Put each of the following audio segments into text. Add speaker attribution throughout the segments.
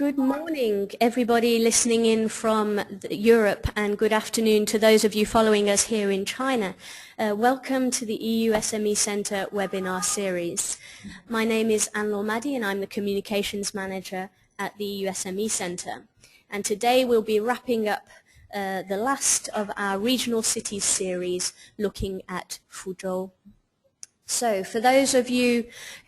Speaker 1: Good morning, everybody listening in from Europe, and good afternoon to those of you following us here in China. Welcome to the EU SME Centre webinar series. My name is Anne-Laure Maddy and I'm the Communications Manager at the EU SME Centre. And today we'll be wrapping up the last of our Regional Cities series looking at Fuzhou. So for those of you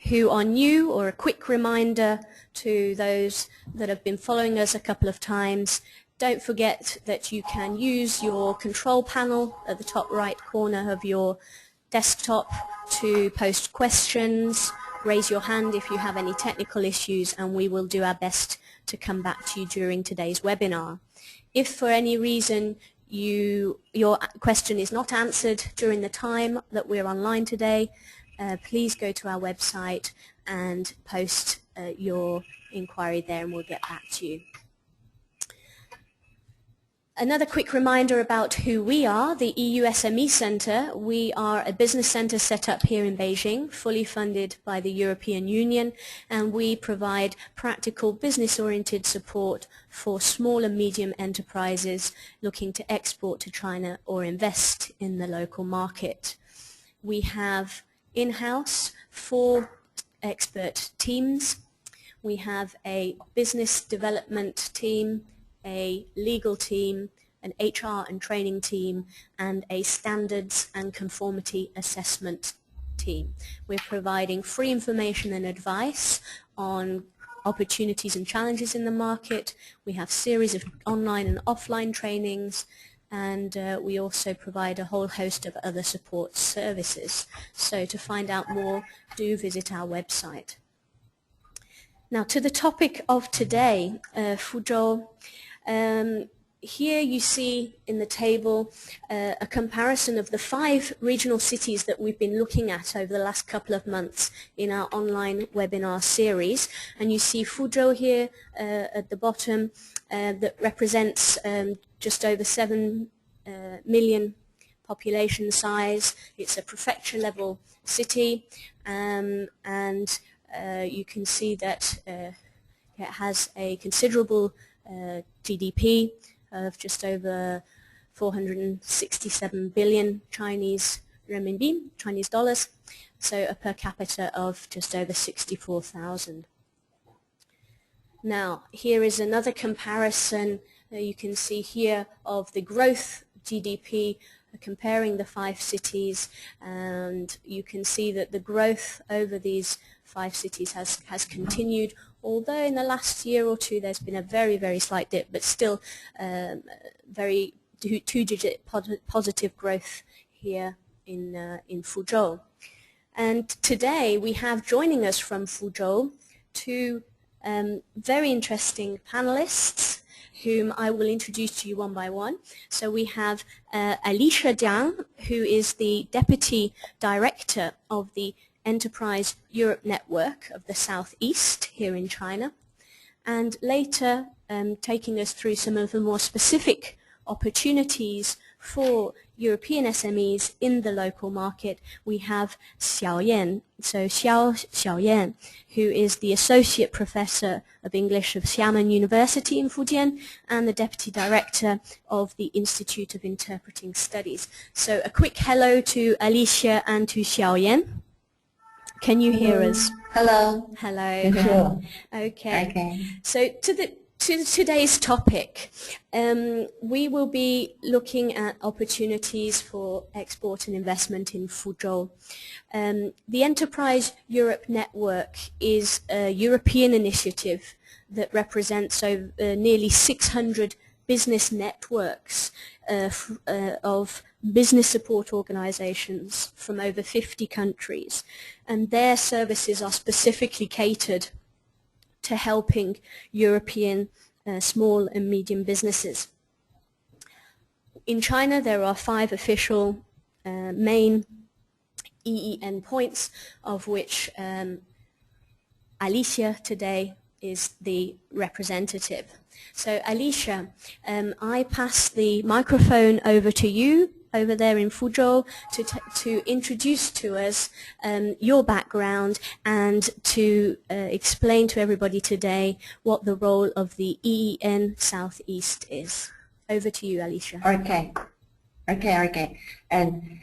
Speaker 1: who are new, or a quick reminder to those that have been following us a couple of times, don't forget that you can use your control panel at the top right corner of your desktop to post questions, raise your hand if you have any technical issues, and we will do our best to come back to you during today's webinar. If for any reason your question is not answered during the time that we're online today, please go to our website and post your inquiry there and we'll get back to you. Another quick reminder about who we are, the EU SME Centre. We are a business centre set up here in Beijing, fully funded by the European Union, and we provide practical business-oriented support for small and medium enterprises looking to export to China or invest in the local market. We have in-house 4 expert teams. We have a business development team, a legal team, an HR and training team, and a standards and conformity assessment team. We're providing free information and advice on opportunities and challenges in the market. We have series of online and offline trainings, and we also provide a whole host of other support services. So to find out more, do visit our website. Now to the topic of today, Fuzhou. Here you see in the table a comparison of the 5 regional cities that we've been looking at over the last couple of months in our online webinar series. And you see Fuzhou here at the bottom that represents just over 7 million population size. It's a prefecture level city, and you can see that it has a considerable GDP of just over 467 billion Chinese renminbi, Chinese dollars, so a per capita of just over 64,000. Now here is another comparison you can see here of the growth GDP comparing the 5 cities, and you can see that the growth over these 5 cities has continued, although in the last year or two there's been a very, very slight dip, but still very two-digit positive growth here in Fuzhou. And today we have joining us from Fuzhou 2 very interesting panelists whom I will introduce to you one by one. So we have Alicia Jiang, who is the Deputy Director of the Enterprise Europe Network of the Southeast here in China, and later taking us through some of the more specific opportunities for European SMEs in the local market, we have Xiaoyan. So Xiaoyan, who is the Associate Professor of English of Xiamen University in Fujian and the Deputy Director of the Institute of Interpreting Studies. So a quick hello to Alicia and to Xiaoyan. Can you hear us?
Speaker 2: Hello.
Speaker 1: Hello.
Speaker 2: Sure.
Speaker 1: Okay. So to today's topic, we will be looking at opportunities for export and investment in Fuzhou. The Enterprise Europe Network is a European initiative that represents over nearly 600 business networks of business support organizations from over 50 countries, and their services are specifically catered to helping European small and medium businesses. In China there are 5 official main EEN points, of which Alicia today is the representative. So Alicia, I pass the microphone over to you over there in Fuzhou to introduce to us your background and to explain to everybody today what the role of the EEN Southeast is. Over to you, Alicia.
Speaker 2: Okay. And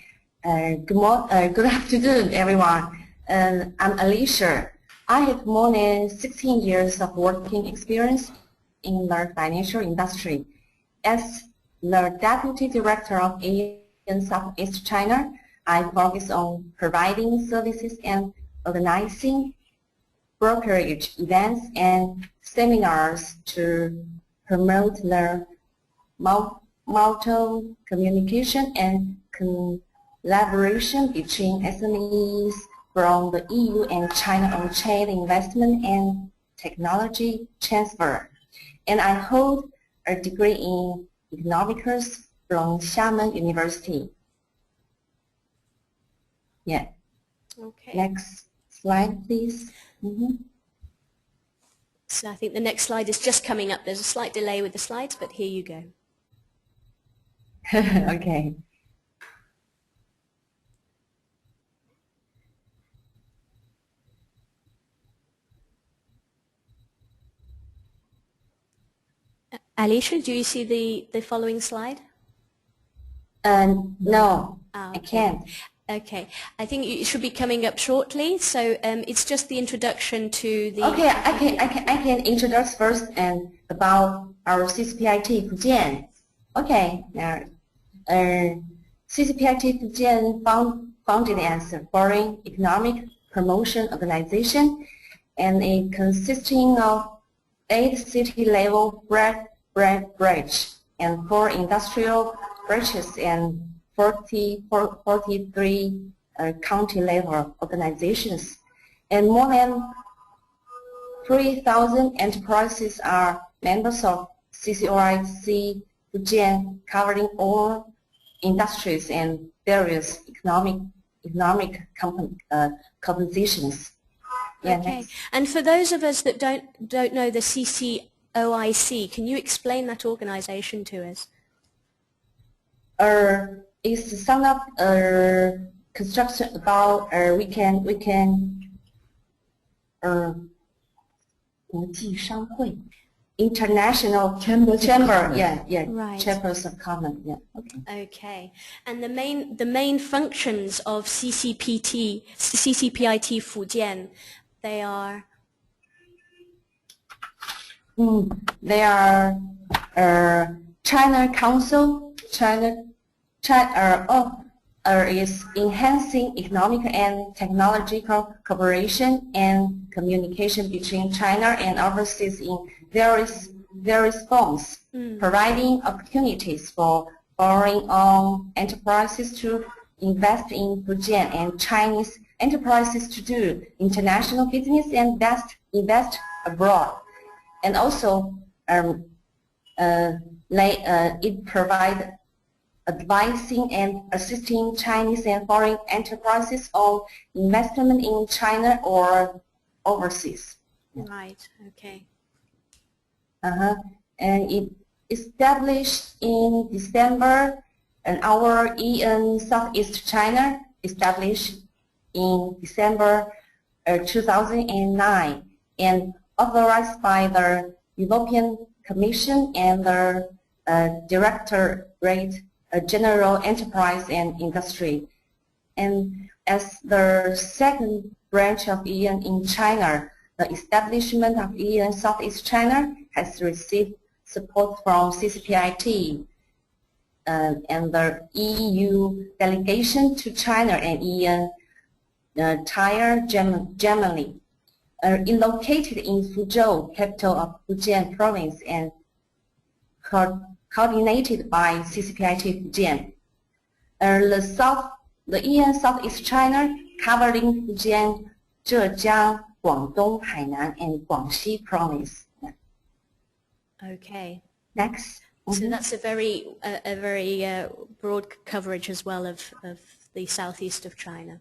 Speaker 2: good afternoon, everyone. I'm Alicia. I have more than 16 years of working experience in the financial industry. As the Deputy Director of AEN Southeast China, I focus on providing services and organizing brokerage events and seminars to promote the multiple communication and collaboration between SMEs from the EU and China on trade, investment, and technology transfer. And I hold a degree in economics from Xiamen University. Yeah.
Speaker 1: Okay.
Speaker 2: Next slide, please.
Speaker 1: So I think the next slide is just coming up. There's a slight delay with the slides, but here you go.
Speaker 2: Okay.
Speaker 1: Alicia, do you see the following slide?
Speaker 2: No,
Speaker 1: Oh, okay.
Speaker 2: I can't.
Speaker 1: Okay, I think it should be coming up shortly. So it's just the introduction to the.
Speaker 2: Okay, I can introduce first and about our CCPIT Fujian. Okay, CCPIT Fujian founded as a foreign economic promotion organization, and it consisting of 8 city-level bridge and 4 industrial bridges and 43 county-level organizations. And more than 3,000 enterprises are members of CCPIT Fujian, covering all industries and various economic compositions. Yeah,
Speaker 1: Okay,
Speaker 2: next.
Speaker 1: and for those of us that don't know the CCOIC, can you explain that organization to us?
Speaker 2: It's some of construction about we can 国际商会 international chamber,
Speaker 1: Right.
Speaker 2: chambers of commerce, yeah. Okay.
Speaker 1: Okay, and the main functions of CCPIT Fujian, they are.
Speaker 2: They are China Council, is enhancing economic and technological cooperation and communication between China and overseas in various forms, providing opportunities for foreign-owned enterprises to invest in Fujian and Chinese enterprises to do international business and invest abroad. And also, it provides advising and assisting Chinese and foreign enterprises on investment in China or overseas.
Speaker 1: Right, okay.
Speaker 2: And it established in December, and our EN Southeast China established in December 2009 and authorized by the European Commission and the Directorate General Enterprise and Industry. And as the second branch of EN in China, the establishment of EN Southeast China has received support from CCPIT and the EU delegation to China and EN Germany. It located in Fuzhou, capital of Fujian province, and coordinated by CCPIT Fujian. The EN Southeast China covering Fujian, Zhejiang, Guangdong, Hainan, and Guangxi province.
Speaker 1: Okay.
Speaker 2: Next.
Speaker 1: So that's a very broad coverage as well of the southeast of China.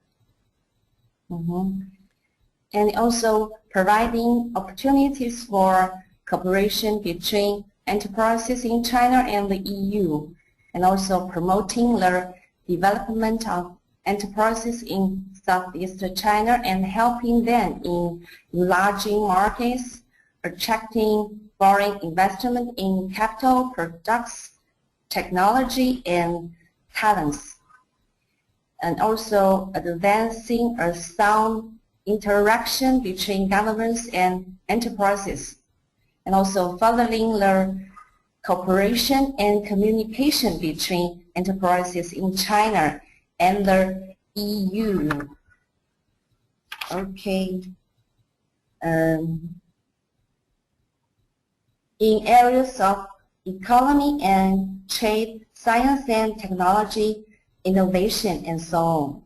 Speaker 2: And also providing opportunities for cooperation between enterprises in China and the EU, and also promoting the development of enterprises in Southeast China and helping them in enlarging markets, attracting foreign investment in capital, products, technology, and talents, and also advancing a sound interaction between governments and enterprises, and also furthering the cooperation and communication between enterprises in China and the EU. Okay. In areas of economy and trade, science and technology, innovation, and so on.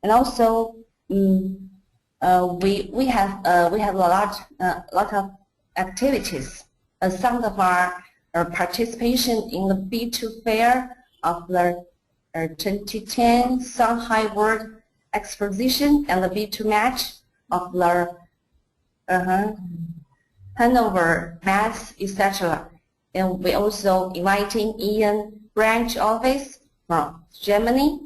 Speaker 2: And also, we have a lot of activities. Some of our participation in the B2 fair of the 2010 Shanghai World Exposition and the B2 match of the Hanover Mass, etc. And we also inviting Ian branch office from Germany,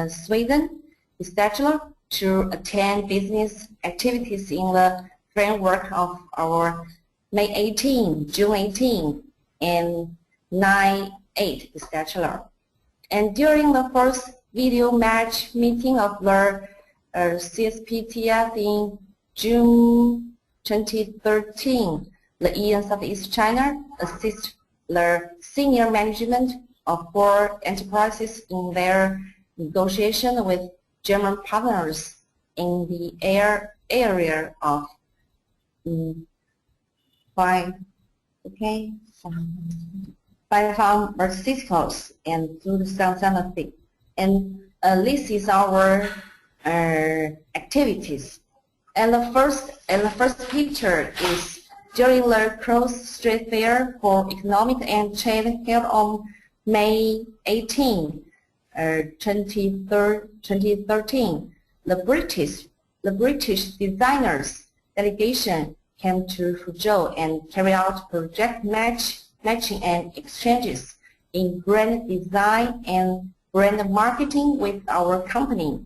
Speaker 2: Sweden, etc. to attend business activities in the framework of our May 18, June 18, and 9/8, etc. And during the first video match meeting of the CCPIT in June 2013, the EN Southeast China assist the senior management of 4 enterprises in their negotiation with German partners in the area of pharmaceuticals and food scientific. And this is our activities. And the first picture is during the Cross Strait Fair for Economic and Trade held on May 18, 2013. The British designers delegation came to Fuzhou and carried out project matching and exchanges in brand design and brand marketing with our company.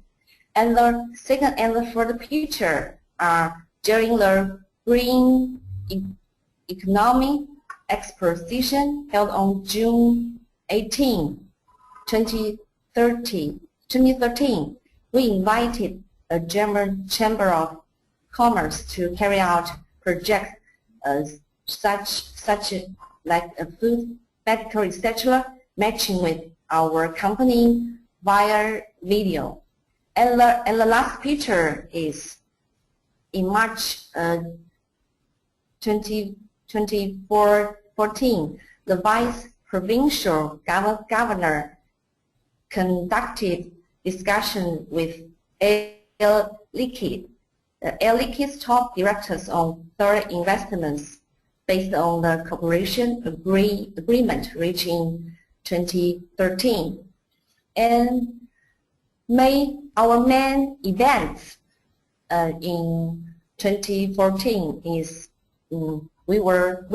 Speaker 2: And the second and the third picture are during the Green Economy Exposition held on June 18, 2013. We invited the German Chamber of Commerce to carry out projects such like a food, medical, etc., matching with our company via video. And the last picture is in March 2014, the Vice Provincial Governor conducted discussion with Air Liquide's top directors on third investments based on the cooperation agreement reached in 2013. And our main events in 2014 is we were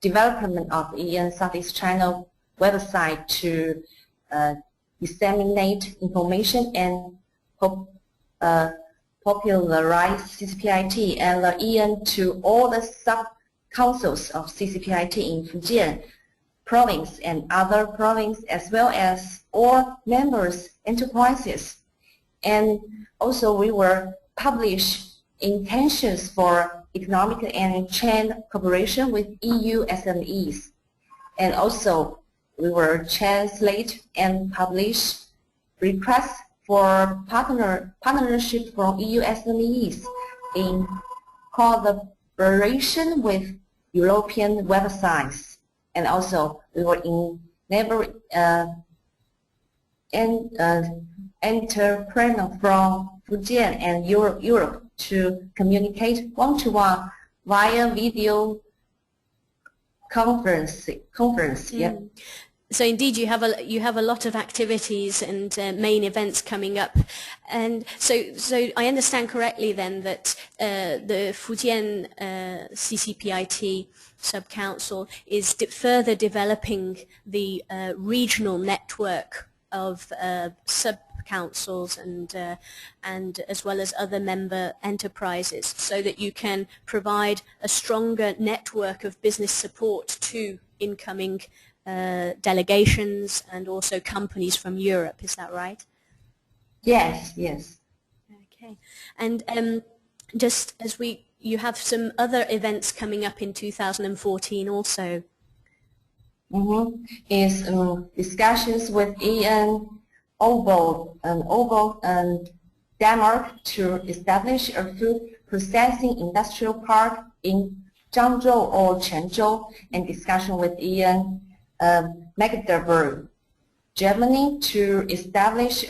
Speaker 2: development of EN Southeast China website to disseminate information and popularize CCPIT and the EN to all the sub-councils of CCPIT in Fujian province and other provinces, as well as all members enterprises. And also we will publish intentions for economic and trade cooperation with EU SMEs. And also we will translate and publish requests for partnership from EU SMEs in collaboration with European websites. And also we will enable entrepreneurs from Fujian and Europe to communicate one-to-one via video conference. Yeah.
Speaker 1: So indeed, you have a lot of activities and main events coming up, and so I understand correctly then that the Fujian CCPIT sub-council is further developing the regional network of sub-councils and as well as other member enterprises, so that you can provide a stronger network of business support to incoming delegations and also companies from Europe. Is that right?
Speaker 2: Yes, yes.
Speaker 1: Okay. And just as you have some other events coming up in 2014 also.
Speaker 2: Is discussions with Overland and Denmark to establish a food processing industrial park in Zhangzhou or Quanzhou, and discussion with Magdeburg, Germany, to establish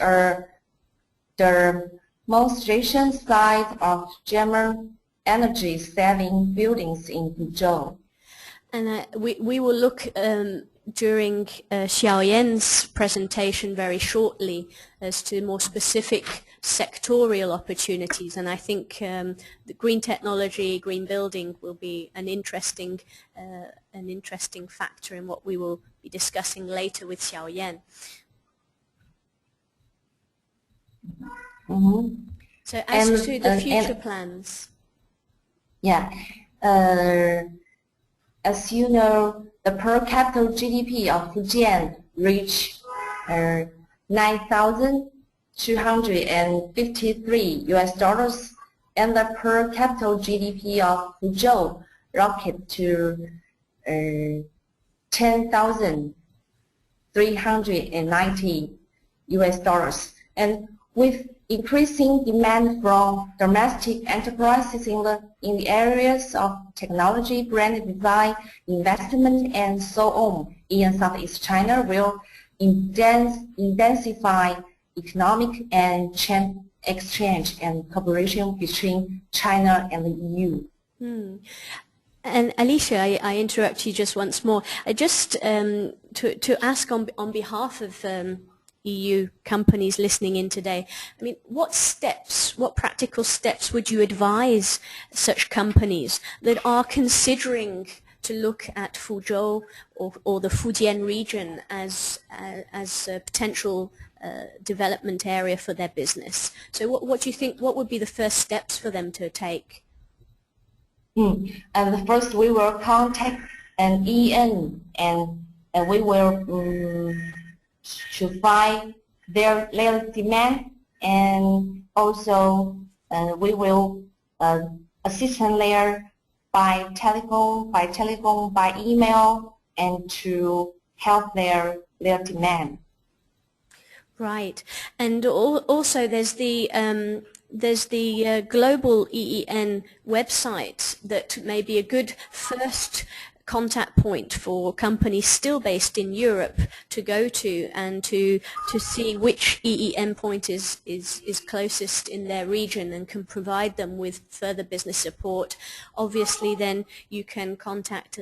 Speaker 2: the demonstration site of German energy-saving buildings in Fuzhou.
Speaker 1: And we will look during Xiaoyan's presentation very shortly as to more specific sectorial opportunities, and I think the green technology, green building will be an interesting factor in what we will be discussing later with Xiaoyan. So as to the future plans.
Speaker 2: Yeah. As you know, the per capita GDP of Fujian reached $9,253, and the per capita GDP of Fuzhou rocketed to $10,390. And with increasing demand from domestic enterprises in the areas of technology, brand design, investment, and so on, in Southeast China will intensify economic and exchange and cooperation between China and the EU.
Speaker 1: And Alicia, I interrupt you just once more. I just to ask on behalf of EU companies listening in today, I mean, what practical steps would you advise such companies that are considering to look at Fuzhou or the Fujian region as a potential development area for their business? So what do you think, what would be the first steps for them to take?
Speaker 2: And first we will contact an EN and we will to find their demand, and also we will assist them there by telephone, by email, and to help their demand.
Speaker 1: Right, and also there's the global EEN website that may be a good first contact point for companies still based in Europe to go to and to see which EEN point is closest in their region and can provide them with further business support. Obviously then you can contact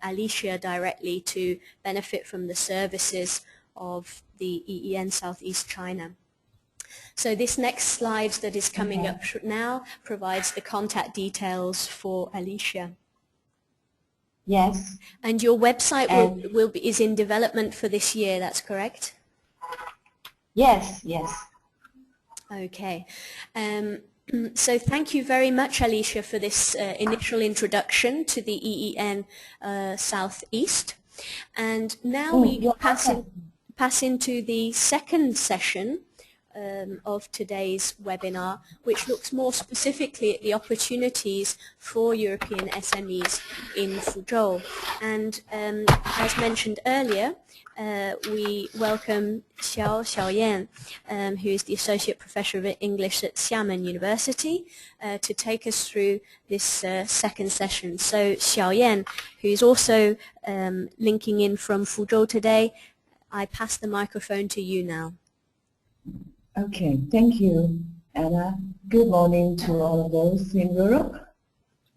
Speaker 1: Alicia directly to benefit from the services of the EEN Southeast China. So this next slide that is coming up now provides the contact details for Alicia.
Speaker 2: Yes.
Speaker 1: And your website is in development for this year, that's correct?
Speaker 2: Yes, yes.
Speaker 1: Okay. So thank you very much, Alicia, for this initial introduction to the EEN Southeast. And now we pass into the second session of today's webinar, which looks more specifically at the opportunities for European SMEs in Fuzhou. And as mentioned earlier, we welcome Xiaoyan, who is the Associate Professor of English at Xiamen University, to take us through this second session. So Xiaoyan, who is also linking in from Fuzhou today, I pass the microphone to you now.
Speaker 3: Okay, thank you, Anna. Good morning to all of those in Europe.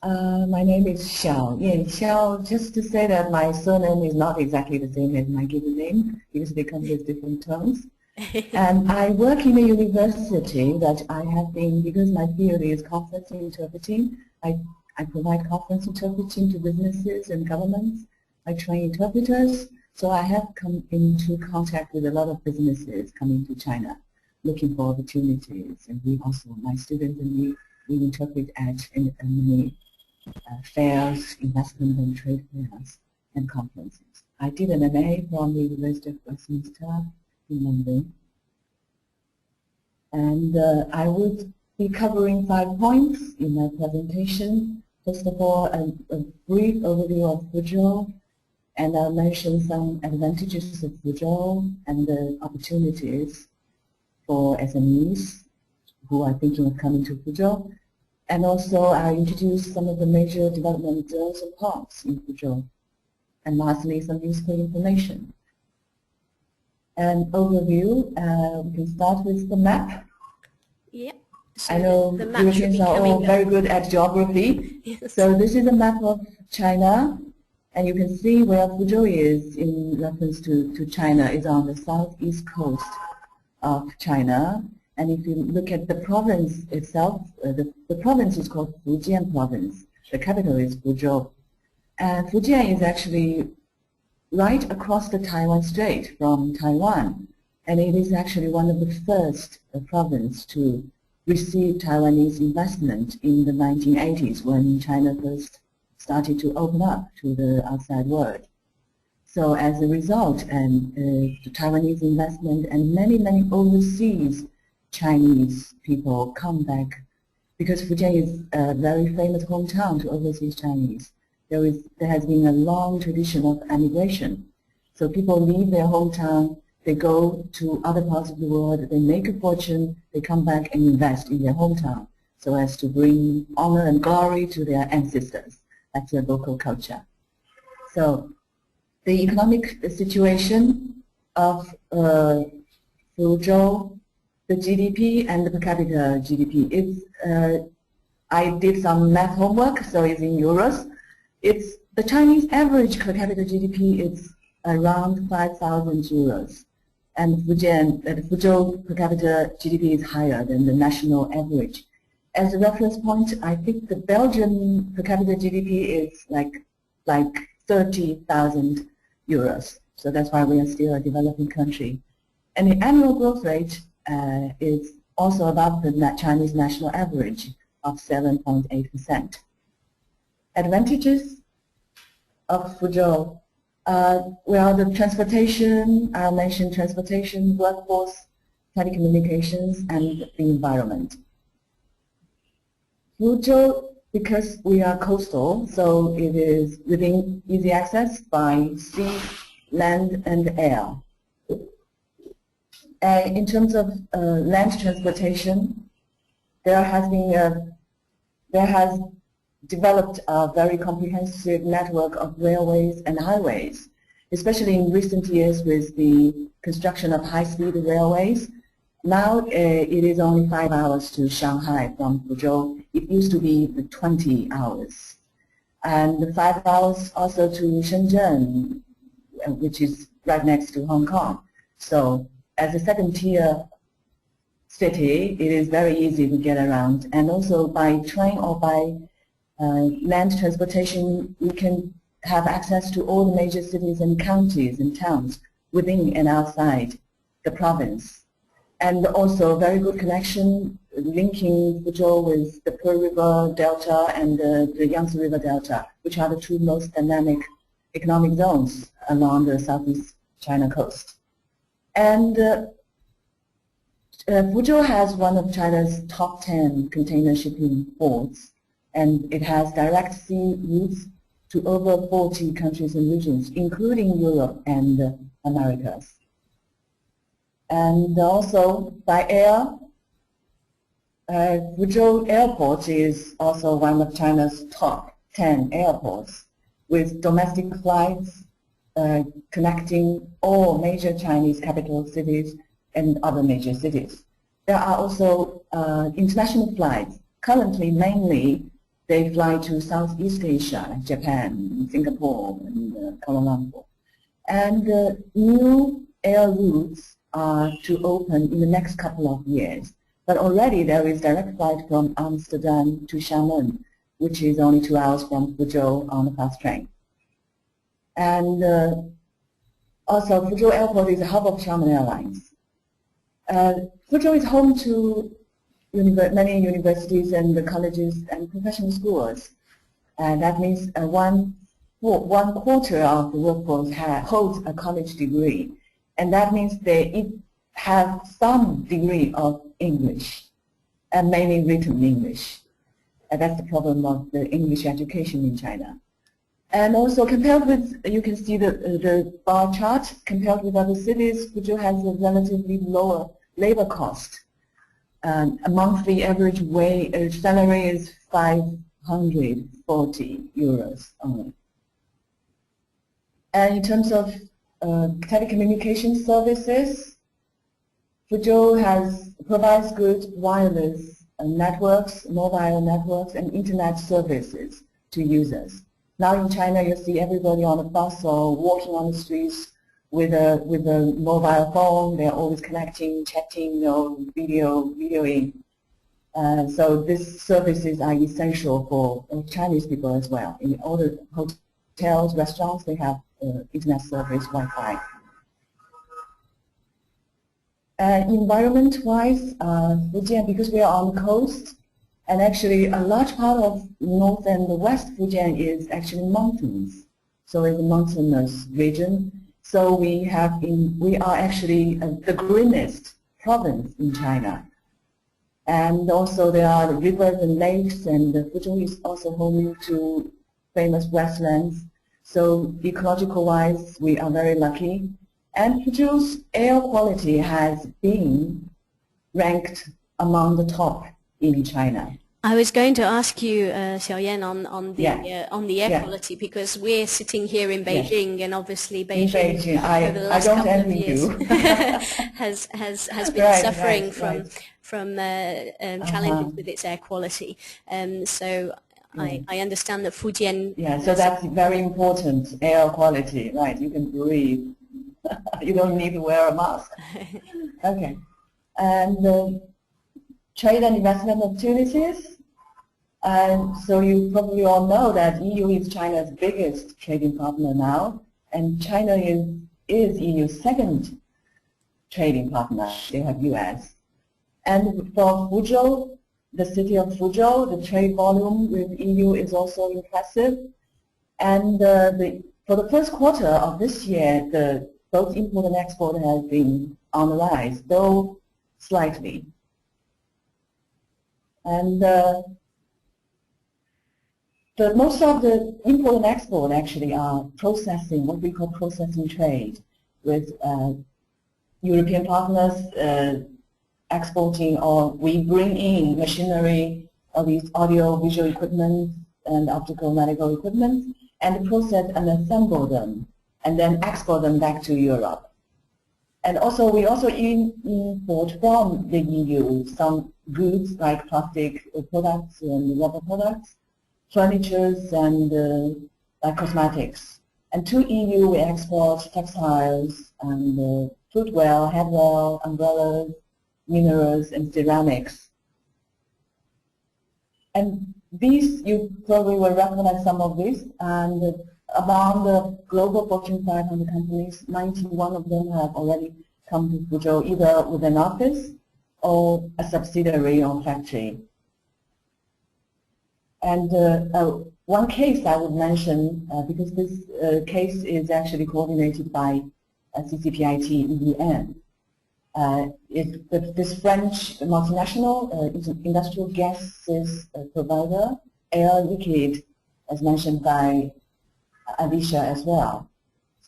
Speaker 3: My name is Xiao. Yeah, Xiao, just to say that my surname is not exactly the same as my given name because they come with different terms. And I work in a university that I have been, because my field is conference interpreting, I provide conference interpreting to businesses and governments. I train interpreters, so I have come into contact with a lot of businesses coming to China looking for opportunities. And we also, my students and we interpret at many fairs, investment and trade fairs, and conferences. I did an MA from the University of Westminster in London. And I would be covering 5 points in my presentation. First of all, a brief overview of Fuzhou, and I'll mention some advantages of Fuzhou and the opportunities for SMEs who are thinking of coming to Fuzhou. And also I'll introduce some of the major development zones and parks in Fuzhou. And lastly, some useful information. An overview, we can start with the map.
Speaker 1: Yep. So
Speaker 3: I know
Speaker 1: the map
Speaker 3: Europeans are all very good at geography.
Speaker 1: Yes.
Speaker 3: So this is a map of China, and you can see where Fuzhou is in reference to China. It's on the southeast coast of China. And if you look at the province itself, the province is called Fujian province. The capital is Fuzhou. And Fujian is actually right across the Taiwan Strait from Taiwan. And it is actually one of the first province to receive Taiwanese investment in the 1980s when China first started to open up to the outside world. So as a result, the Taiwanese investment and many, many overseas Chinese people come back because Fujian is a very famous hometown to overseas Chinese. There has been a long tradition of emigration. So people leave their hometown, they go to other parts of the world, they make a fortune, they come back and invest in their hometown so as to bring honor and glory to their ancestors. That's their local culture. So the economic situation of Fuzhou, the GDP and the per capita GDP. I did some math homework, so it's in euros. The Chinese average per capita GDP is around 5,000 euros. And Fuzhou per capita GDP is higher than the national average. As a reference point, I think the Belgian per capita GDP is like 30,000 euros. So that's why we are still a developing country. And the annual growth rate is also above the Chinese national average of 7.8%. Advantages of Fuzhou. Well, the transportation, I mentioned transportation, workforce, telecommunications, and the environment. Fuzhou, because we are coastal, so it is within easy access by sea, land, and air. In terms of land transportation, there has developed a very comprehensive network of railways and highways, especially in recent years with the construction of high-speed railways. Now it is only 5 hours to Shanghai from Fuzhou. It used to be 20 hours. And 5 hours also to Shenzhen, which is right next to Hong Kong. So as a second-tier city, it is very easy to get around. And also by train or by land transportation, we can have access to all the major cities and counties and towns within and outside the province. And also very good connection linking Fuzhou with the Pearl River Delta and the Yangtze River Delta, which are the two most dynamic economic zones along the southeast China coast. And Fuzhou has one of China's top 10 container shipping ports, and it has direct sea routes to over 40 countries and regions, including Europe and Americas. And also by air, Fuzhou Airport is also one of China's top 10 airports, with domestic flights connecting all major Chinese capital cities and other major cities. There are also international flights. Currently, mainly, they fly to Southeast Asia, like Japan, Singapore, and Kuala Lumpur. And new air routes are to open in the next couple of years. But already there is direct flight from Amsterdam to Xiamen, which is only 2 hours from Fuzhou on the fast train. And also Fuzhou Airport is a hub of Xiamen Airlines. Fuzhou is home to many universities and colleges and professional schools. And that means one quarter of the workforce holds a college degree. And that means they have some degree of English, and mainly written English. And that's the problem of the English education in China. And also compared with, you can see the bar chart, compared with other cities, Fuzhou has a relatively lower labor cost. A monthly average salary is 540 euros only. And in terms of telecommunication services, Fuzhou provides good wireless networks, mobile networks, and internet services to users. Now in China, you see everybody on a bus or walking on the streets with a mobile phone. They're always connecting, chatting, videoing. So these services are essential for Chinese people as well. In all the hotels, restaurants, they have internet service, Wi-Fi. Environment-wise, Fujian, because we are on the coast, and actually a large part of north and the west Fujian is actually mountains. So it's a mountainous region. So we are actually the greenest province in China. And also there are rivers and lakes, and Fuzhou is also home to famous wetlands. So ecological-wise, we are very lucky. And Fuzhou's air quality has been ranked among the top in China.
Speaker 1: I was going to ask you, Xiaoyan, on the air quality, because we're sitting here in Beijing, and obviously Beijing over the last couple of years has been suffering from challenges with its air quality. So I understand that Fujian.
Speaker 3: Yeah, so that's very important, air quality, right? You can breathe. You don't need to wear a mask. Okay. And trade and investment opportunities. So you probably all know that EU is China's biggest trading partner now, and China is EU's second trading partner. They have US. And for Fuzhou, the city of Fuzhou, the trade volume with EU is also impressive. And for the first quarter of this year, both import and export have been on the rise, though slightly. And most of the import and export actually are processing, what we call processing trade, with European partners exporting, or we bring in machinery, or these audio visual equipment and optical medical equipment, and process and assemble them, and then export them back to Europe. And also, we also import from the EU some goods like plastic products and rubber products, furnitures, and like cosmetics. And to EU, we export textiles and footwear, headwear, umbrellas, minerals, and ceramics. And these, you probably will recognize some of these. And among the global Fortune 500 companies, 91 of them have already come to Fuzhou, either with an office or a subsidiary or factory. And one case I would mention, because this case is actually coordinated by CCPIT EDN. This French multinational industrial gases provider, Air Liquide, as mentioned by Alicia as well.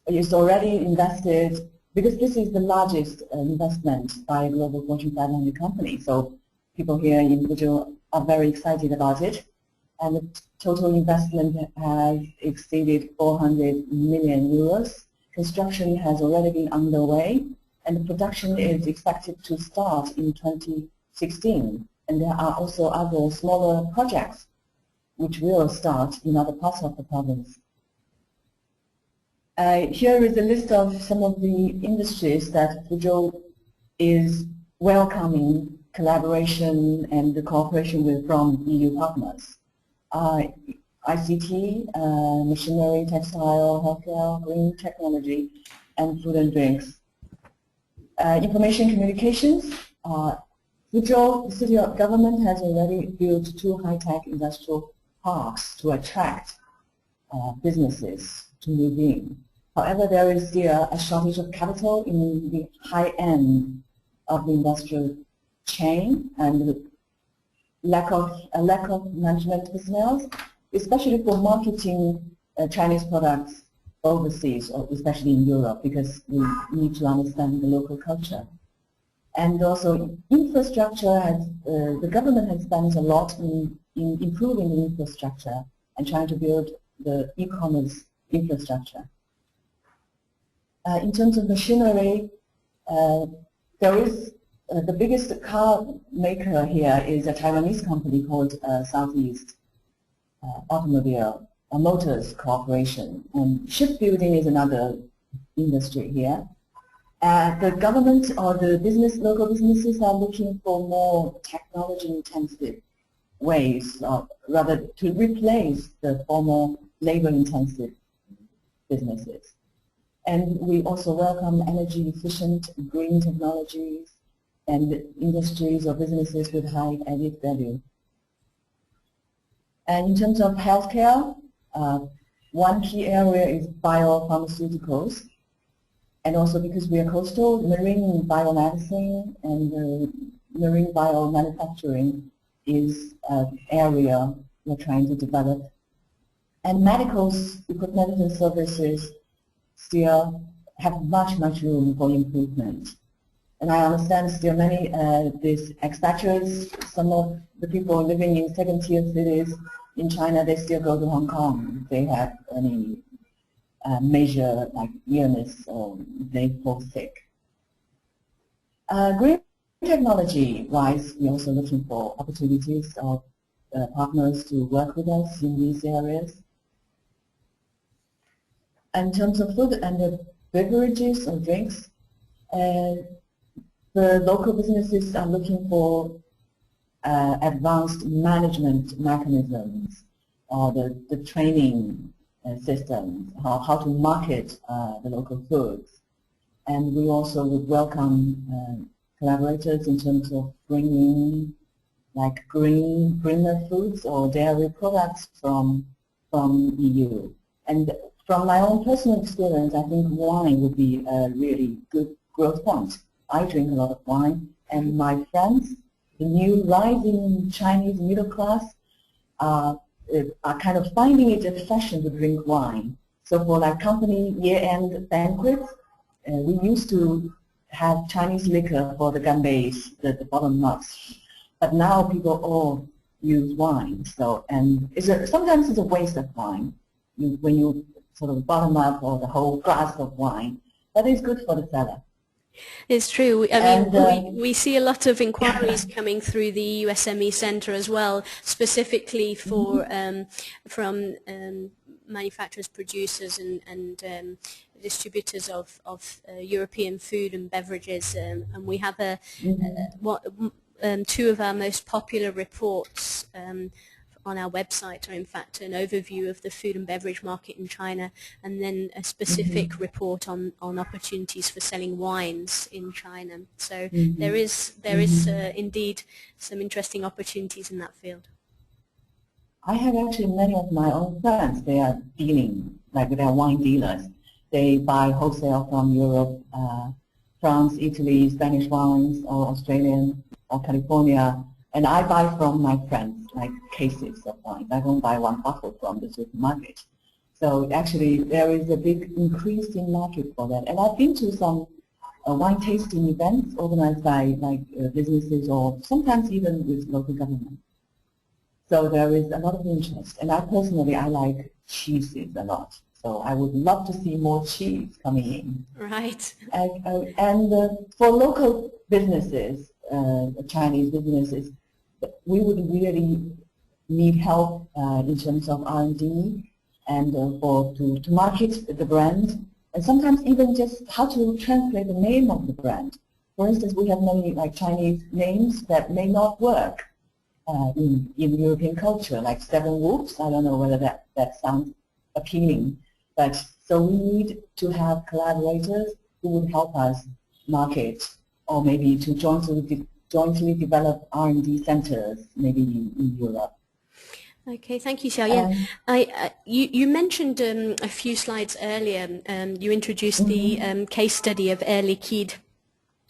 Speaker 3: It's already invested, because this is the largest investment by a global Fortune 500 company, so people here in Fuzhou are very excited about it. And the total investment has exceeded 400 million euros. Construction has already been underway, and the production is expected to start in 2016. And there are also other smaller projects which will start in other parts of the province. Here is a list of some of the industries that Fuzhou is welcoming collaboration and the cooperation with from EU partners. ICT, machinery, textile, healthcare, green technology, and food and drinks. Information communications. Fuzhou, the city government has already built 2 high-tech industrial parks to attract businesses to move in. However, there is still a shortage of capital in the high end of the industrial chain and a lack of management personnel, especially for marketing Chinese products overseas, or especially in Europe, because we need to understand the local culture. And also infrastructure the government has spent a lot in improving the infrastructure and trying to build the e-commerce infrastructure. In terms of machinery, there is the biggest car maker here is a Taiwanese company called Southeast Automobile Motors Corporation, and shipbuilding is another industry here. The government or the local businesses are looking for more technology-intensive ways, rather to replace the former labor-intensive businesses. And we also welcome energy-efficient green technologies and industries or businesses with high added value. And in terms of healthcare, one key area is biopharmaceuticals. And also because we are coastal, marine biomedicine and marine biomanufacturing is an area we're trying to develop. And medical equipment and services still have much room for improvement. And I understand still many these expatriates, some of the people living in second-tier cities in China, they still go to Hong Kong if they have any major like illness or they fall sick. Green technology-wise, we're also looking for opportunities of partners to work with us in these areas. In terms of food and the beverages or drinks, the local businesses are looking for advanced management mechanisms or the training systems, how to market the local foods. And we also would welcome collaborators in terms of bringing like greener foods or dairy products from EU. And from my own personal experience, I think wine would be a really good growth point. I drink a lot of wine, and my friends, the new rising Chinese middle class, are kind of finding it a fashion to drink wine. So for like company year-end banquets, we used to have Chinese liquor for the ganbeis, the bottom-ups. But now people all use wine. So, and sometimes it's a waste of wine when you sort of bottom up or the whole glass of wine, but it's good for the seller.
Speaker 1: It's true. I mean, we see a lot of inquiries coming through the EU SME Centre as well, specifically for from manufacturers, producers, and distributors of European food and beverages. And we have two of our most popular reports on our website are in fact an overview of the food and beverage market in China, and then a specific report on opportunities for selling wines in China. So there is indeed some interesting opportunities in that field.
Speaker 3: I have actually many of my own friends, they are dealing, like they are wine dealers. They buy wholesale from Europe, France, Italy, Spanish wines, or Australian, or California. And I buy from my friends, like cases of wine. I don't buy one bottle from the supermarket. So actually there is a big increase in market for that. And I've been to some wine tasting events organized by businesses or sometimes even with local government. So there is a lot of interest. And I personally, I like cheeses a lot. So I would love to see more cheese coming in.
Speaker 1: Right.
Speaker 3: And for local businesses, Chinese businesses, we would really need help in terms of R&D and to market the brand, and sometimes even just how to translate the name of the brand. For instance, we have many like Chinese names that may not work in European culture, like Seven Wolves. I don't know whether that sounds appealing, but so we need to have collaborators who would help us market, or maybe to jointly develop R&D centers, maybe in Europe.
Speaker 1: Okay, thank you, Xiaoyan. You mentioned a few slides earlier. You introduced the case study of Air Liquide,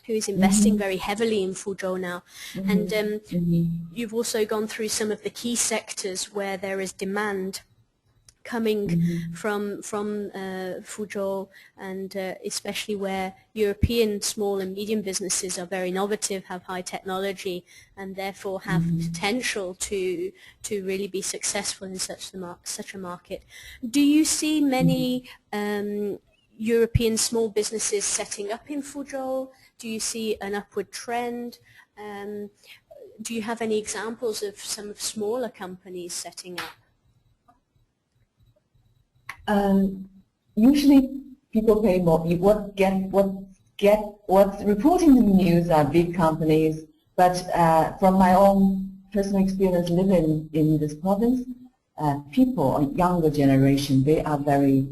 Speaker 1: who is investing very heavily in Fuzhou now. And you've also gone through some of the key sectors where there is demand coming from Fuzhou, and especially where European small and medium businesses are very innovative, have high technology, and therefore have potential to really be successful in such a market. Do you see many European small businesses setting up in Fuzhou? Do you see an upward trend? Do you have any examples of some smaller companies setting up?
Speaker 3: Usually people pay more. What's reporting the news are big companies, but from my own personal experience living in this province, people, a younger generation, they are very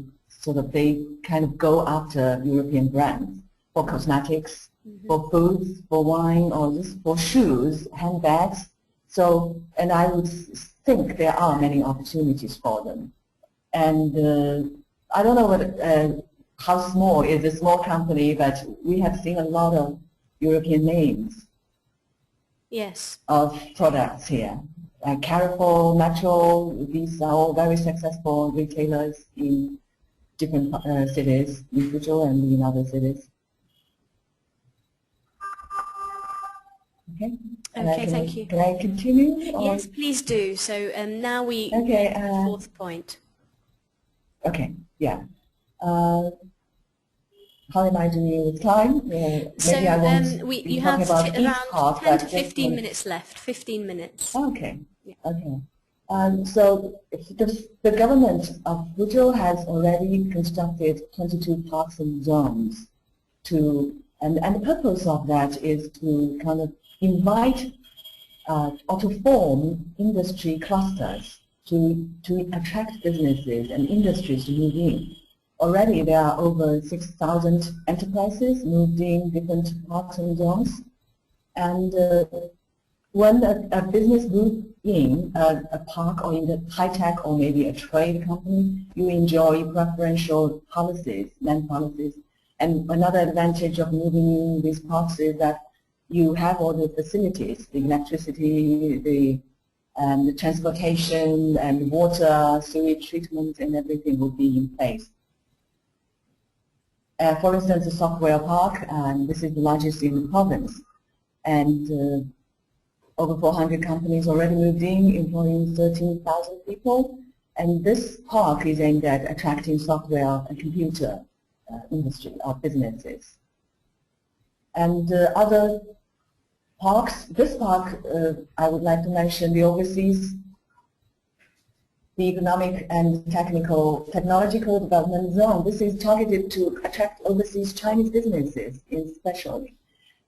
Speaker 3: they kind of go after European brands for cosmetics, for foods, for wine, or just for shoes, handbags. So, and I would think there are many opportunities for them. And I don't know how small is a small company, but we have seen a lot of European names of products here. Like Carrefour, Metro, these are all very successful retailers in different cities, in Fuzhou and in other cities. Okay.
Speaker 1: Okay, thank you.
Speaker 3: Can I continue? Or?
Speaker 1: Yes, please do. So now we
Speaker 3: okay,
Speaker 1: get to the fourth point.
Speaker 3: Okay, yeah. How am I doing with time? Maybe
Speaker 1: so
Speaker 3: I won't
Speaker 1: you have
Speaker 3: about
Speaker 1: around
Speaker 3: part,
Speaker 1: 10 to 15 minutes left. 15 minutes.
Speaker 3: Okay.
Speaker 1: Yeah.
Speaker 3: Okay. So the government of Fuzhou has already constructed 22 parks and zones and the purpose of that is to kind of invite or to form industry clusters to attract businesses and industries to move in. Already there are over 6,000 enterprises moved in different parks and zones. And when a business moves in a park or in the high-tech or maybe a trade company, you enjoy preferential policies, land policies. And another advantage of moving in these parks is that you have all the facilities, the electricity, the transportation and water, sewage treatment, and everything will be in place. For instance, the software park, this is the largest in the province, and over 400 companies already moved in, employing 13,000 people. And this park is aimed at attracting software and computer industry or businesses. And other parks, this park, I would like to mention the Economic and Technological Development Zone. This is targeted to attract overseas Chinese businesses, especially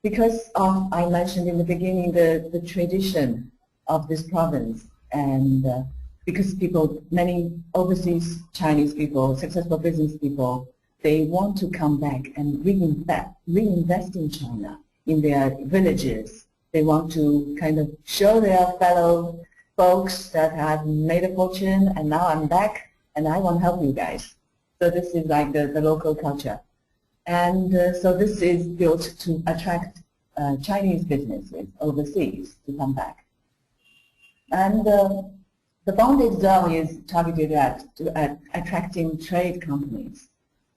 Speaker 3: because I mentioned in the beginning the tradition of this province, and because many overseas Chinese people, successful business people, they want to come back and reinvest in China, in their villages. They want to kind of show their fellow folks that I've made a fortune and now I'm back and I want to help you guys. So this is like the local culture. And so this is built to attract Chinese businesses overseas to come back. And the bonded zone is targeted at attracting trade companies.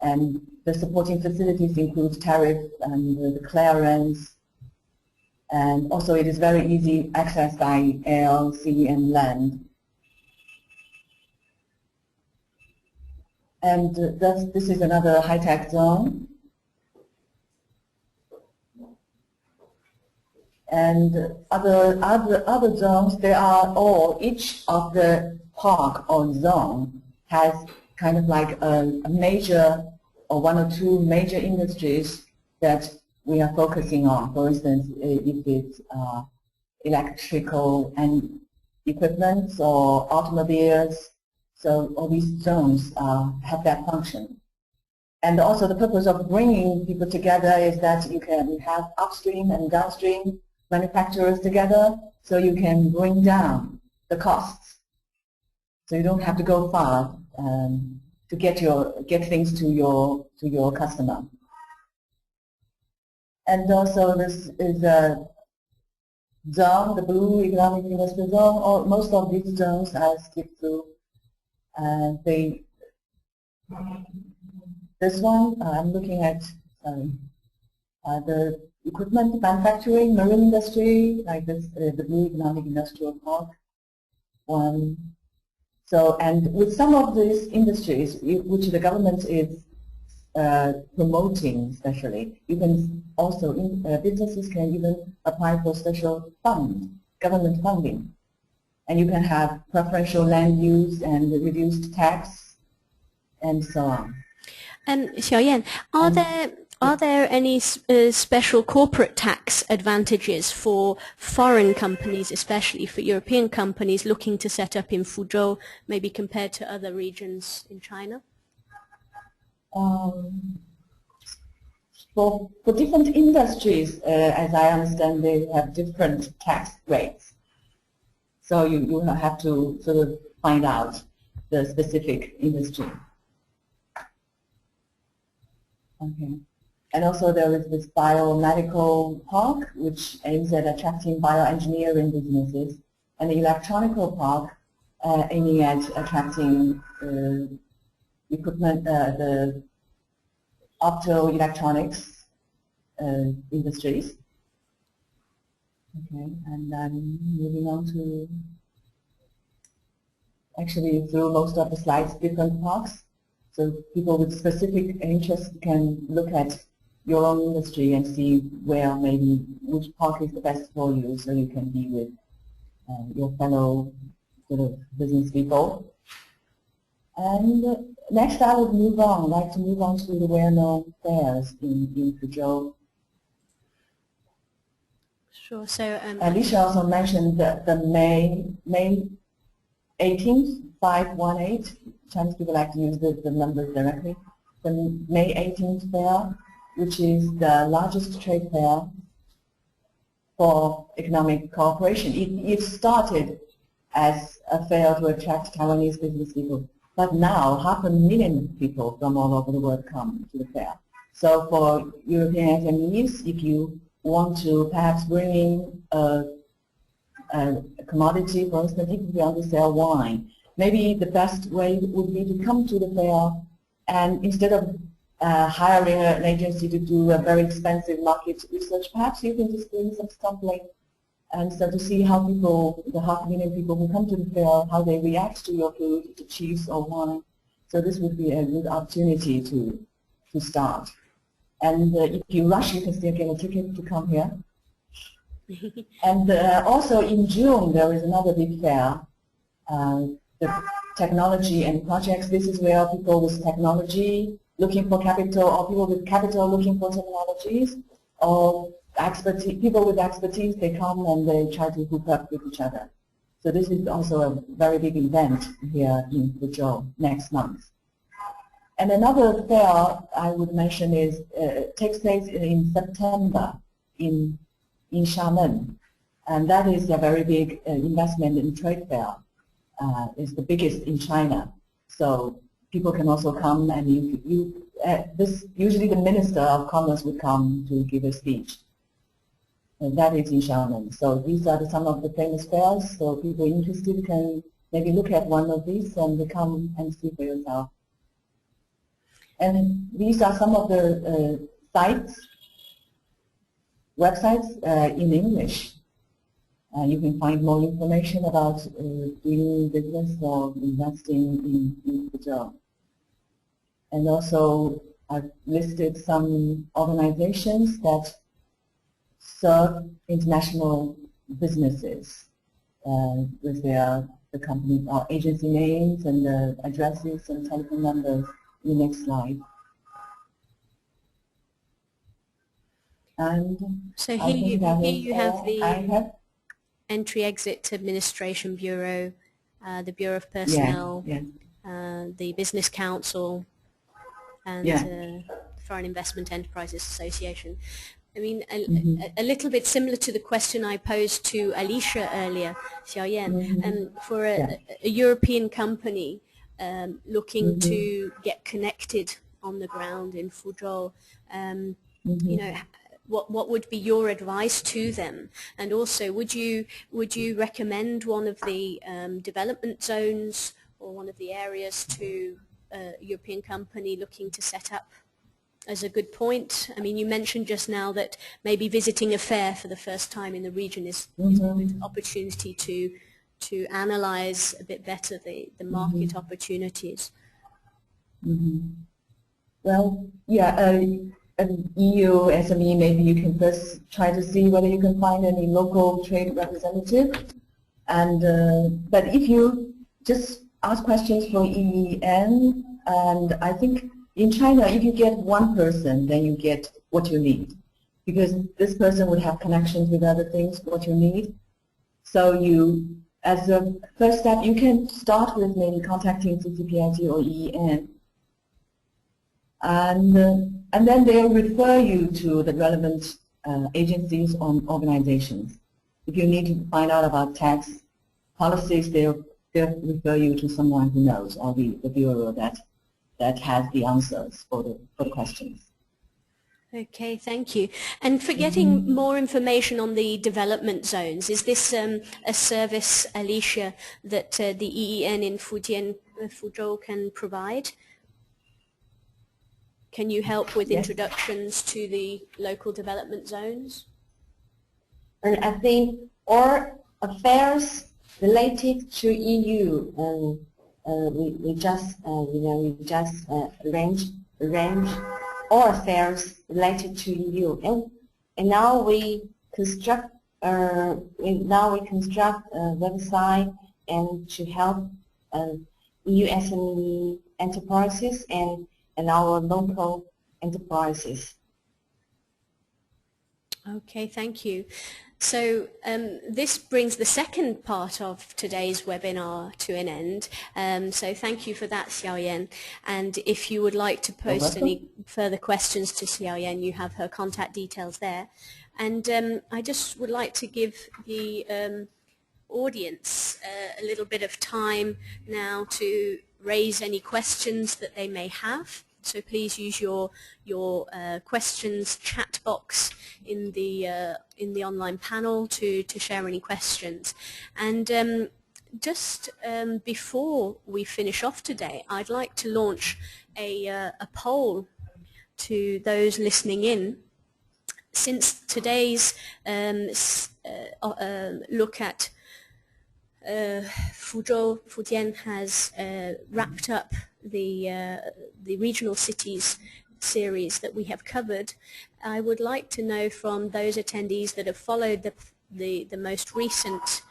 Speaker 3: And the supporting facilities include tariff and the clearance. And also it is very easy access by air, sea, and land. And this is another high-tech zone. And other zones, they are all, each of the park or zone has kind of like a major or one or two major industries that we are focusing on. For instance, if it's electrical and equipment or automobiles, so all these zones have that function. And also the purpose of bringing people together is that you can have upstream and downstream manufacturers together, so you can bring down the costs. So you don't have to go far to get things to your customer. And also this is a zone, the blue economic industrial zone, or most of these zones I skipped through. This one, I'm looking at the equipment manufacturing, marine industry, like this, the blue economic industrial park one. So, and with some of these industries, which the government is promoting especially, you can also, businesses can even apply for special fund, government funding. And you can have preferential land use and reduced tax and so on.
Speaker 1: And Xiaoyan, are there any special corporate tax advantages for foreign companies, especially for European companies looking to set up in Fuzhou, maybe compared to other regions in China?
Speaker 3: For different industries, as I understand, they have different tax rates. So you have to sort of find out the specific industry. Okay. And also there is this biomedical park, which aims at attracting bioengineering businesses, and the electronical park aiming at attracting equipment, the optoelectronics industries. Okay, and I'm moving on to actually through most of the slides, different parks. So people with specific interests can look at your own industry and see where maybe which park is the best for you, so you can be with your fellow sort of business people. And next I would move on. I'd like to move on to the well-known fairs in Fuzhou.
Speaker 1: Sure. So
Speaker 3: Alicia also mentioned the May 18th, 518. Chinese people like to use the numbers directly. The May 18th fair, which is the largest trade fair for economic cooperation. It started as a fair to attract Taiwanese business people, but now 500,000 people from all over the world come to the fair. So for European SMEs, if you want to perhaps bring in a commodity, for instance, if you want to sell wine, maybe the best way would be to come to the fair, and instead of hiring an agency to do a very expensive market research, perhaps you can just bring some sampling and start to see how people, the 500,000 people who come to the fair, how they react to your food, to cheese or wine. So this would be a good opportunity to start. And if you rush, you can still get a ticket to come here. And also in June, there is another big fair, the technology and projects. This is where people with technology looking for capital, or people with capital looking for technologies, or people with expertise, they come and they try to hook up with each other. So this is also a very big event here in Fuzhou next month. And another fair I would mention is takes place in September in Xiamen, and that is a very big investment in trade fair. It's the biggest in China, so people can also come, and usually the Minister of Commerce would come to give a speech. And that is in Xiamen. So these are some of the famous fairs, so people interested can maybe look at one of these and come and see for yourself. And these are some of the websites in English. You can find more information about doing business or investing in Fuzhou. And also I've listed some organizations that serve international businesses with the company agency names and the addresses and telephone numbers in the next slide. And
Speaker 1: so
Speaker 3: here
Speaker 1: you have the Entry-Exit Administration Bureau, the Bureau of Personnel, the Business Council, and Foreign Investment Enterprises Association. I mean, a little bit similar to the question I posed to Alicia earlier, Xiaoyan, for a European company looking to get connected on the ground in Fuzhou, you know, what would be your advice to them? And also, would you recommend one of the development zones or one of the areas to a European company looking to set up as a good point? I mean, you mentioned just now that maybe visiting a fair for the first time in the region is a good opportunity to analyze a bit better the market opportunities.
Speaker 3: Well, an EU SME, maybe you can first try to see whether you can find any local trade representative. And but if you just ask questions for EEN, and I think in China, if you get one person, then you get what you need, because this person would have connections with other things, what you need. So you, as a first step, you can start with maybe contacting CCPIT or EEN, and then they'll refer you to the relevant agencies or organizations. If you need to find out about tax policies, they'll refer you to someone who knows, or the bureau that has the answers for the questions.
Speaker 1: Okay, thank you. And for getting more information on the development zones, is this a service, Alicia, that the EEN in Fuzhou can provide? Can you help with introductions to the local development zones?
Speaker 2: And I think all affairs related to EU, we just arrange all affairs related to EU, and now we construct a website and to help EU SME enterprises and our local enterprises.
Speaker 1: Okay, thank you. So this brings the second part of today's webinar to an end. So thank you for that, Xiaoyan. And if you would like to post any further questions to Xiaoyan, you have her contact details there. And I just would like to give the audience a little bit of time now to raise any questions that they may have. So please use your questions chat box in the online panel to share any questions. And just before we finish off today, I'd like to launch a poll to those listening in. Since today's look at Fujian has wrapped up the regional cities series that we have covered, I would like to know from those attendees that have followed the most recent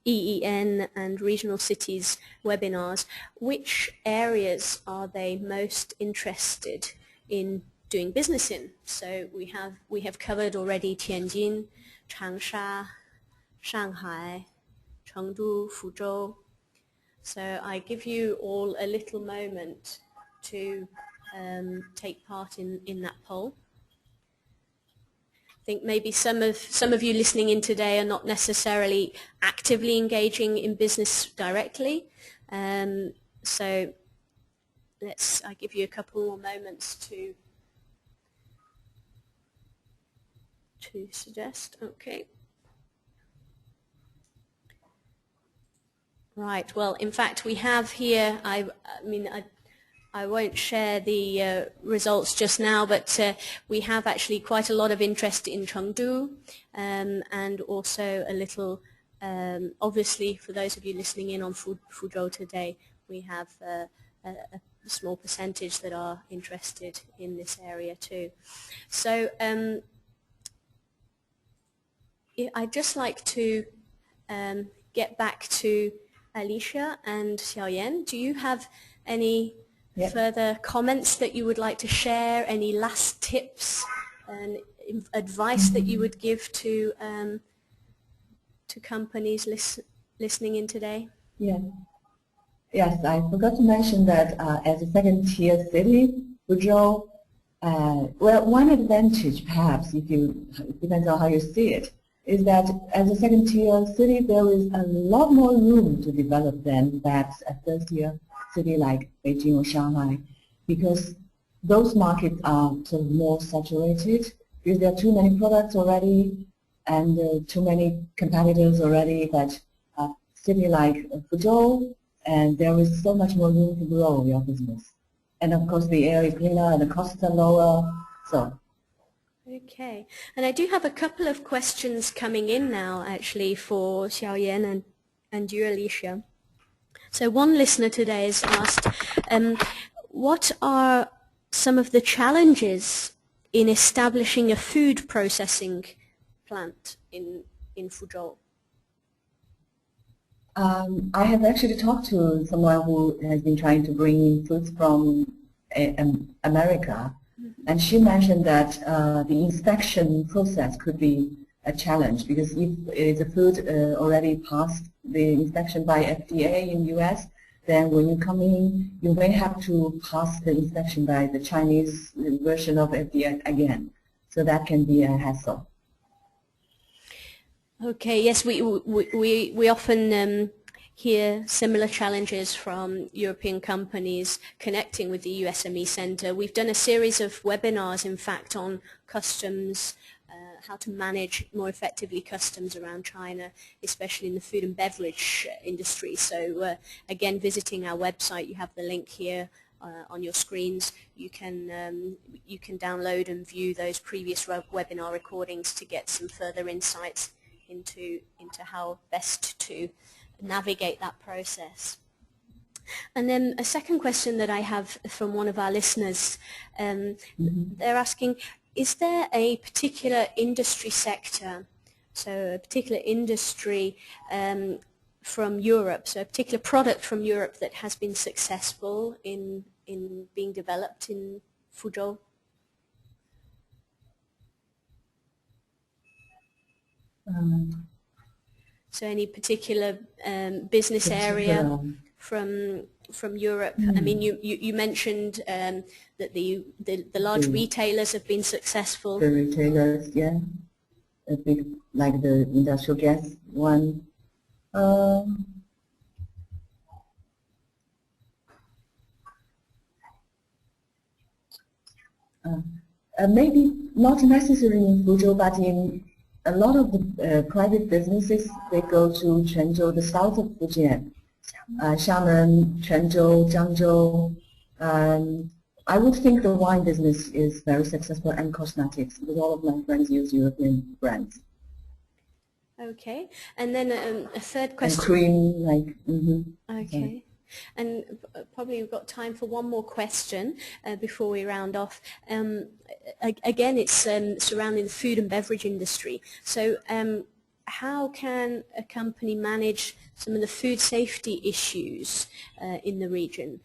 Speaker 1: EEN and regional cities webinars, which areas are they most interested in doing business in? So we have covered already Tianjin, Changsha, Shanghai, Chengdu, Fuzhou. So I give you all a little moment to take part in that poll. I think maybe some of you listening in today are not necessarily actively engaging in business directly. So I give you a couple more moments to suggest. Okay. Right. Well, in fact, we have here. I won't share the results just now, but we have actually quite a lot of interest in Chengdu, and also a little, obviously, for those of you listening in on Fuzhou today, we have a small percentage that are interested in this area too. So I'd just like to get back to Alicia and Xiaoyan. Do you have any further comments that you would like to share? Any last tips and advice that you would give to companies listening in today?
Speaker 3: Yeah. Yes, I forgot to mention that as a second-tier city, Fuzhou, well, one advantage perhaps, it depends on how you see it, is that as a second-tier city, there is a lot more room to develop than perhaps a third-tier city like Beijing or Shanghai, because those markets are sort of more saturated, because there are too many products already and too many competitors already. But a city like Fuzhou, and there is so much more room to grow your business. And of course the air is cleaner and the costs are lower. So.
Speaker 1: Okay, and I do have a couple of questions coming in now actually for Xiaoyan and you, Alicia. So one listener today has asked, what are some of the challenges in establishing a food processing plant in Fuzhou?
Speaker 3: I have actually talked to someone who has been trying to bring in foods from America, and she mentioned that the inspection process could be a challenge, because if the food already passed the inspection by FDA in US, then when you come in, you may have to pass the inspection by the Chinese version of FDA again. So that can be a hassle.
Speaker 1: Okay, yes, we often hear similar challenges from European companies connecting with the USME Centre. We've done a series of webinars, in fact, on customs, how to manage more effectively customs around China, especially in the food and beverage industry. So again, visiting our website, you have the link here on your screens. You can download and view those previous webinar recordings to get some further insights into how best to navigate that process. And then a second question that I have from one of our listeners, they're asking, is there a particular industry sector, so a particular industry from Europe, so a particular product from Europe that has been successful in being developed in Fuzhou? So any particular business area from Europe? I mean, you mentioned that the large retailers have been successful.
Speaker 3: The retailers, yeah, a big, like the industrial gas one. Maybe not necessarily in Fuzhou, but in a lot of the private businesses, they go to Qingkou, the south of Fujian, Xiamen, Quanzhou, Jiangzhou. I would think the wine business is very successful, and cosmetics, because all of my friends use European brands.
Speaker 1: Okay, and then a third question.
Speaker 3: And cream, like.
Speaker 1: Okay. And probably we've got time for one more question before we round off. Again, it's surrounding the food and beverage industry. So how can a company manage some of the food safety issues in the region?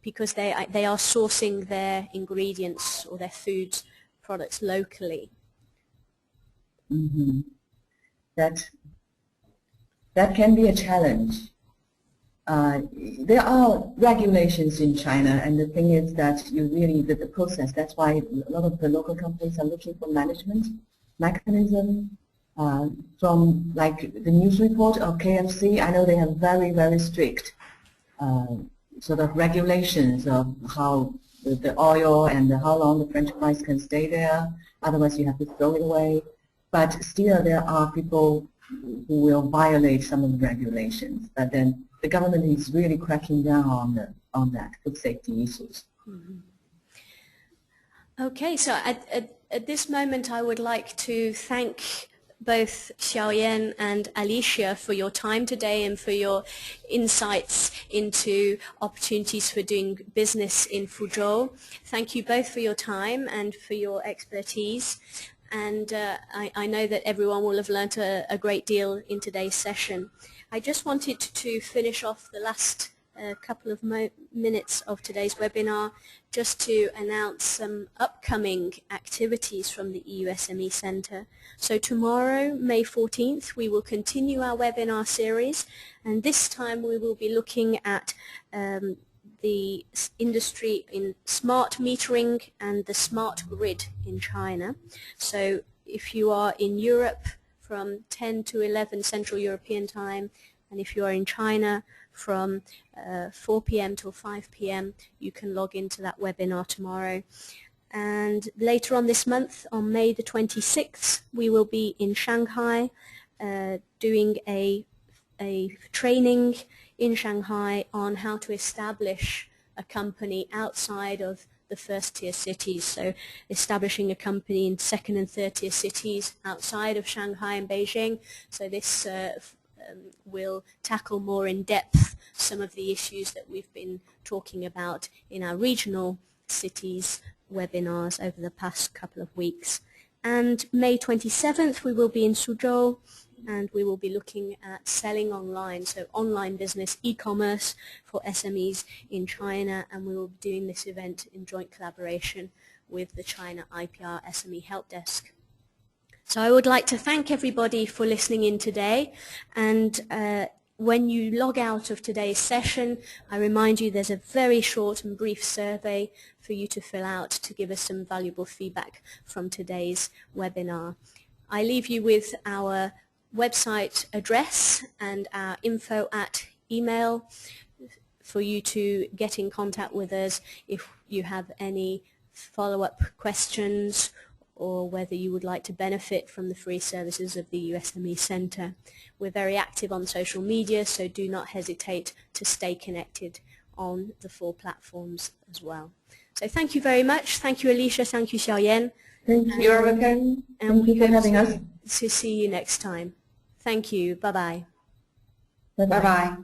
Speaker 1: Because they are sourcing their ingredients or their food products locally.
Speaker 3: That can be a challenge. There are regulations in China, and the thing is that you really, the process, that's why a lot of the local companies are looking for management mechanism. From like the news report of KFC, I know they have very, very strict sort of regulations of how the oil and how long the French fries can stay there, otherwise you have to throw it away. But still there are people who will violate some of the regulations, but then the government is really cracking down on that food safety issues.
Speaker 1: Okay, so at this moment I would like to thank both Xiaoyan and Alicia for your time today and for your insights into opportunities for doing business in Fuzhou. Thank you both for your time and for your expertise. and I know that everyone will have learnt a great deal in today's session. I just wanted to finish off the last couple of minutes of today's webinar just to announce some upcoming activities from the EU SME Centre. So tomorrow, May 14th, we will continue our webinar series, and this time we will be looking at the industry in smart metering and the smart grid in China. So if you are in Europe from 10 to 11 Central European time, and if you are in China from 4 p.m. till 5 p.m. you can log into that webinar tomorrow. And later on this month, on May the 26th, we will be in Shanghai doing a training in Shanghai on how to establish a company outside of the first-tier cities, so establishing a company in second and third-tier cities outside of Shanghai and Beijing. So this will tackle more in depth some of the issues that we've been talking about in our regional cities webinars over the past couple of weeks. And May 27th we will be in Fuzhou, and we will be looking at selling online, so online business, e-commerce for SMEs in China, and we will be doing this event in joint collaboration with the China IPR SME Help Desk. So I would like to thank everybody for listening in today, and when you log out of today's session, I remind you there's a very short and brief survey for you to fill out to give us some valuable feedback from today's webinar. I leave you with our website address and our info@ email for you to get in contact with us if you have any follow-up questions or whether you would like to benefit from the free services of the EU SME Centre. We're very active on social media, so do not hesitate to stay connected on the 4 platforms as well. So thank you very much. Thank you, Alicia. Thank you, Xiaoyan.
Speaker 3: Thank you. You're welcome.
Speaker 1: And
Speaker 3: Thank you for having us.
Speaker 1: to see you next time. Thank you. Bye-bye.
Speaker 3: Bye-bye.
Speaker 2: Bye-bye.